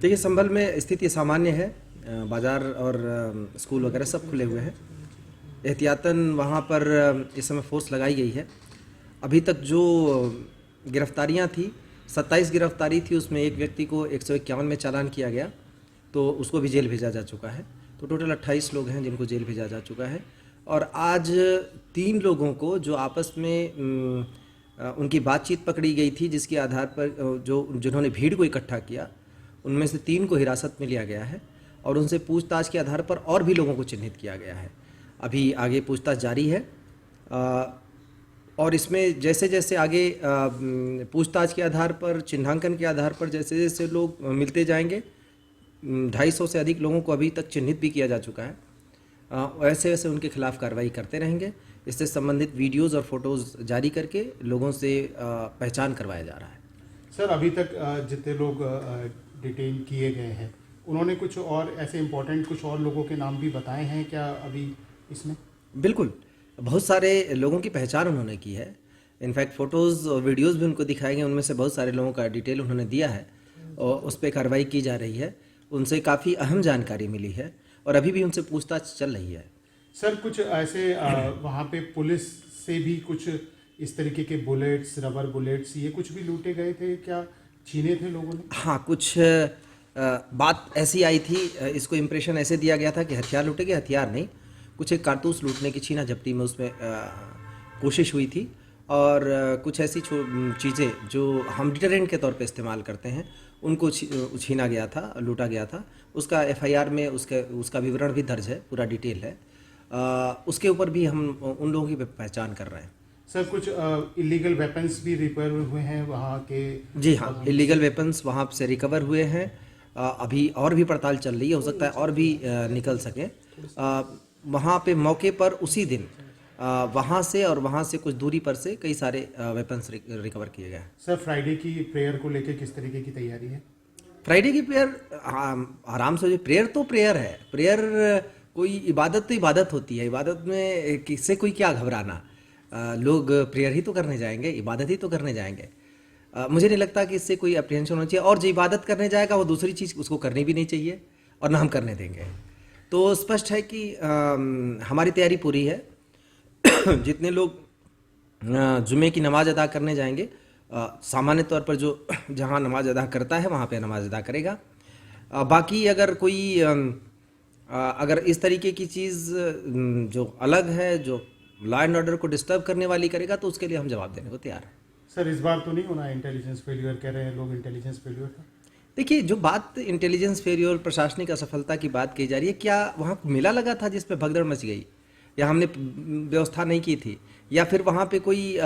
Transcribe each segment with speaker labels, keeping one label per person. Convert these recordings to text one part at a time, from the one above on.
Speaker 1: देखिए, संभल में स्थिति सामान्य है। बाज़ार और स्कूल वगैरह सब खुले हुए हैं। एहतियातन वहाँ पर इस समय फोर्स लगाई गई है। अभी तक जो गिरफ्तारियाँ थी, 27 गिरफ्तारी थी, उसमें एक व्यक्ति को 151 में चालान किया गया, तो उसको भी जेल भेजा जा चुका है। तो टोटल 28 लोग हैं जिनको जेल भेजा जा चुका है। और आज 3 लोगों को जो आपस में उनकी बातचीत पकड़ी गई थी, जिसके आधार पर जिन्होंने भीड़ को इकट्ठा किया, उनमें से 3 को हिरासत में लिया गया है और उनसे पूछताछ के आधार पर और भी लोगों को चिन्हित किया गया है। अभी आगे पूछताछ जारी है और इसमें जैसे जैसे आगे पूछताछ के आधार पर, चिन्हांकन के आधार पर जैसे जैसे लोग मिलते जाएंगे, 250 से अधिक लोगों को अभी तक चिन्हित भी किया जा चुका है। वैसे वैसे उनके खिलाफ कार्रवाई करते रहेंगे। इससे संबंधित वीडियोज़ और फोटोज़ जारी करके लोगों से पहचान करवाया जा रहा है।
Speaker 2: सर, अभी तक जितने लोग डिटेन किए गए हैं, उन्होंने कुछ और ऐसे इम्पोर्टेंट कुछ और लोगों के नाम भी बताए हैं क्या अभी इसमें?
Speaker 1: बिल्कुल, बहुत सारे लोगों की पहचान उन्होंने की है। इनफैक्ट फ़ोटोज़ और वीडियोज़ भी उनको दिखाए गए, उनमें से बहुत सारे लोगों का डिटेल उन्होंने दिया है और उस पर कार्रवाई की जा रही है। उनसे काफ़ी अहम जानकारी मिली है और अभी भी उनसे पूछताछ चल रही है।
Speaker 2: सर, कुछ ऐसे वहाँ पे पुलिस से भी कुछ इस तरीके के बुलेट्स, रबर बुलेट्स, ये कुछ भी लूटे गए थे क्या, छीने थे लोगों ने?
Speaker 1: हाँ, कुछ बात ऐसी आई थी, इसको इम्प्रेशन ऐसे दिया गया था कि हथियार लूटे गए। हथियार नहीं, कुछ एक कारतूस लूटने की छीना झपटी में उसमें कोशिश हुई थी और कुछ ऐसी चीज़ें जो हम डिटरेंट के तौर पे इस्तेमाल करते हैं, उनको छीना गया था, लूटा गया था। उसका एफआईआर में उसका विवरण भी दर्ज है, पूरा डिटेल है। उसके ऊपर भी हम उन लोगों की पहचान कर रहे हैं।
Speaker 2: सर, कुछ इलीगल वेपन्स भी रिकवर हुए हैं वहाँ के?
Speaker 1: जी हाँ, इलीगल वेपन्स वहाँ से रिकवर हुए हैं। अभी और भी पड़ताल चल रही है, हो सकता है और भी निकल सके। वहाँ पे मौके पर उसी दिन वहाँ से और वहाँ से कुछ दूरी पर से कई सारे वेपन्स रिकवर किए गए हैं।
Speaker 2: सर, फ्राइडे की प्रेयर को लेकर किस तरीके की तैयारी है?
Speaker 1: फ्राइडे की प्रेयर आराम से, प्रेयर तो प्रेयर है। प्रेयर कोई इबादत तो इबादत होती है। इबादत में किससे कोई क्या घबराना, लोग प्रेयर ही तो करने जाएंगे, इबादत ही तो करने जाएंगे। मुझे नहीं लगता कि इससे कोई अप्रीहेंशन होना चाहिए। और जो इबादत करने जाएगा वो दूसरी चीज़ उसको करनी भी नहीं चाहिए और ना हम करने देंगे। तो स्पष्ट है कि हमारी तैयारी पूरी है। जितने लोग जुमे की नमाज़ अदा करने जाएंगे, सामान्य तौर पर जो जहाँ नमाज अदा करता है वहाँ पे नमाज अदा करेगा। बाकी अगर कोई अगर इस तरीके की चीज़ जो अलग है, जो लॉ एंड ऑर्डर को डिस्टर्ब करने वाली करेगा, तो उसके लिए हम जवाब देने को तैयार हैं।
Speaker 2: सर, इस बार तो नहीं होना इंटेलिजेंस फेलियर, कह रहे हैं लोग इंटेलिजेंस फेलियर था?
Speaker 1: देखिए, जो बात इंटेलिजेंस फेलियर, प्रशासनिक असफलता की बात की जा रही है, क्या वहाँ मेला लगा था जिसमें भगदड़ मच गई, या हमने व्यवस्था नहीं की थी, या फिर वहाँ पे कोई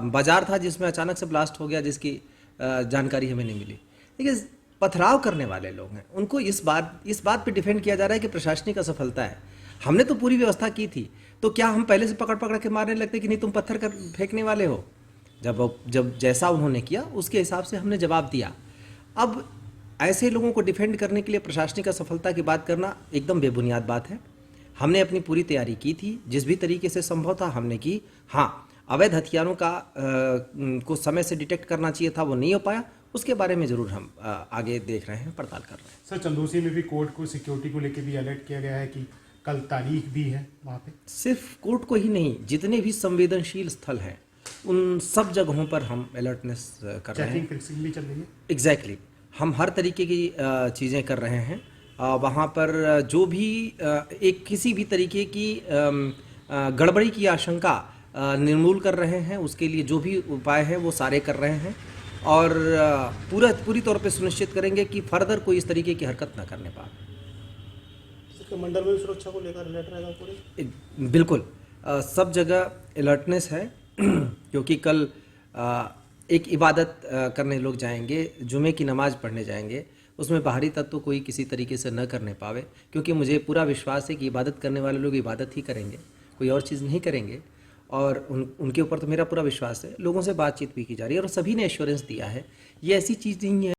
Speaker 1: बाजार था जिसमें अचानक से ब्लास्ट हो गया जिसकी जानकारी हमें नहीं मिली? देखिए, पथराव करने वाले लोग हैं, उनको इस बात पे डिफेंड किया जा रहा है कि प्रशासनिक असफलता है। हमने तो पूरी व्यवस्था की थी, तो क्या हम पहले से पकड़ पकड़ के मारने लगते कि नहीं तुम पत्थर कर फेंकने वाले हो? जब जैसा उन्होंने किया उसके हिसाब से हमने जवाब दिया। अब ऐसे लोगों को डिफेंड करने के लिए प्रशासनिक असफलता की बात करना एकदम बेबुनियाद बात है। हमने अपनी पूरी तैयारी की थी, जिस भी तरीके से संभव था हमने की। हाँ, अवैध हथियारों को समय से डिटेक्ट करना चाहिए था, वो नहीं हो पाया। उसके बारे में ज़रूर हम आगे देख रहे हैं, पड़ताल कर रहे हैं।
Speaker 2: सर, चंदोसी में भी कोर्ट को सिक्योरिटी को लेकर भी अलर्ट किया गया है कि कल तारीख भी है वहाँ पे।
Speaker 1: सिर्फ कोर्ट को ही नहीं, जितने भी संवेदनशील स्थल हैं उन सब जगहों पर हम अलर्टनेस कर रहे हैं।
Speaker 2: चेकिंग फिक्सिंग भी चल रही है?
Speaker 1: एग्जैक्टली, हम हर तरीके की चीज़ें कर रहे हैं। वहाँ पर जो भी एक किसी भी तरीके की गड़बड़ी की आशंका निर्मूल कर रहे हैं, उसके लिए जो भी उपाय हैं वो सारे कर रहे हैं और पूरी तौर पे सुनिश्चित करेंगे कि फर्दर कोई इस तरीके की हरकत ना करने पाए।
Speaker 3: मंडल में सुरक्षा को लेकर अलर्ट रहेगा पूरे?
Speaker 1: बिल्कुल, सब जगह अलर्टनेस है क्योंकि कल एक इबादत करने लोग जाएंगे, जुमे की नमाज़ पढ़ने जाएंगे, उसमें बाहरी तत्व कोई किसी तरीके से न करने पावे, क्योंकि मुझे पूरा विश्वास है कि इबादत करने वाले लोग इबादत ही करेंगे, कोई और चीज़ नहीं करेंगे। और उनके ऊपर तो मेरा पूरा विश्वास है। लोगों से बातचीत भी की जा रही है और सभी ने एश्योरेंस दिया है। ये ऐसी चीज़ नहीं है